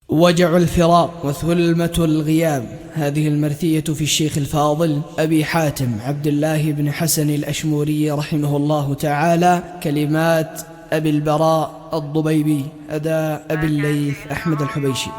وجع الفراق وثلمة الغياب. هذه المرثية في الشيخ الفاضل أبي حاتم عبد الله بن حسن الأشموري رحمه الله تعالى، كلمات أبي البراء الضبيبي، أداء أبي الليث أحمد الحبيشي.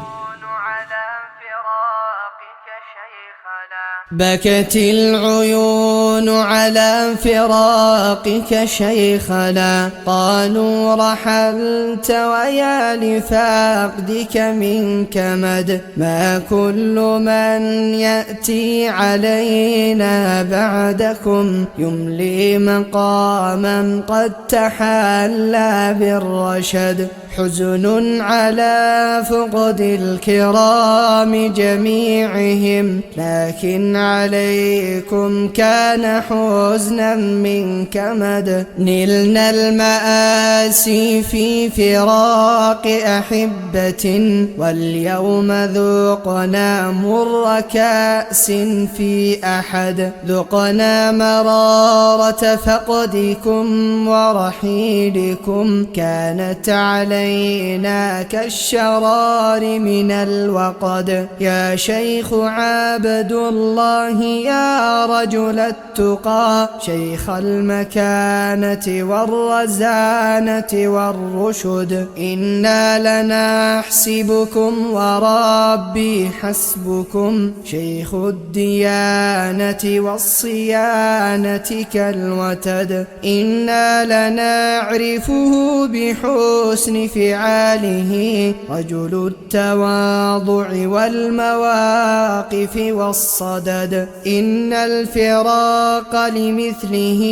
بكت العيون على فراقك شيخنا، قالوا رحلت ويا لفقدك منك مد. ما كل من يأتي علينا بعدكم يملي مقاما قد تحلى بالرشد. حزن على فقد الكرام جميعهم، لكن عليكم كان حزنا من كمد. نلنا المآسي في فراق أحبة، واليوم ذقنا مر كأس في أحد. ذقنا مرارة فقدكم ورحيلكم، كانت علينا كالشرار من الوقد. يا شيخ عبد الله يا رجل التقى، شيخ المكانة والرزانة والرشد. إنا لنحسبكم وربي حسبكم، شيخ الديانة والصيانة كالوتد. إنا لنعرفه بحسن فعاله، رجل التواضع والمواقف والصدد. إن الفراق لمثله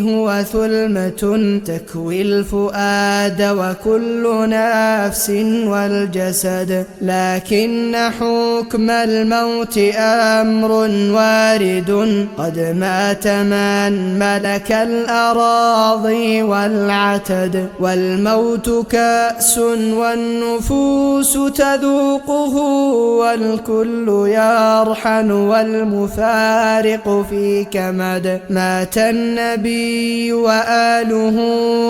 هو ثلمة تكوي الفؤاد وكل نفس والجسد. لكن حكم الموت أمر وارد، قد مات من ملك الأراضي والعتد. والموت كأس والنفوس تذوقه، والكل يرحل والمفارق في كمد. مات النبي وآله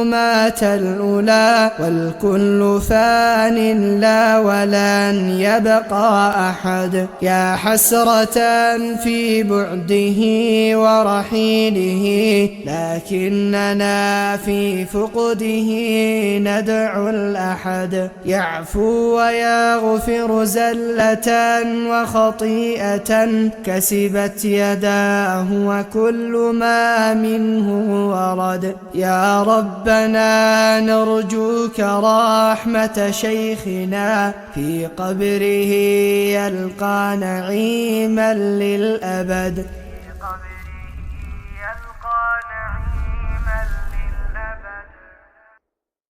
مات الأولى، والكل فان لا ولن يبقى أحد. يا حسرة في بعده ورحيله، لكننا في فقده ندعو الأحد. يعفو ويغفر زلة وخطيئة كسبت يداه، وكل ما منه ورد. يا ربنا نرجوك رحمة شيخنا، في قبره يلقى نعيما للأبد.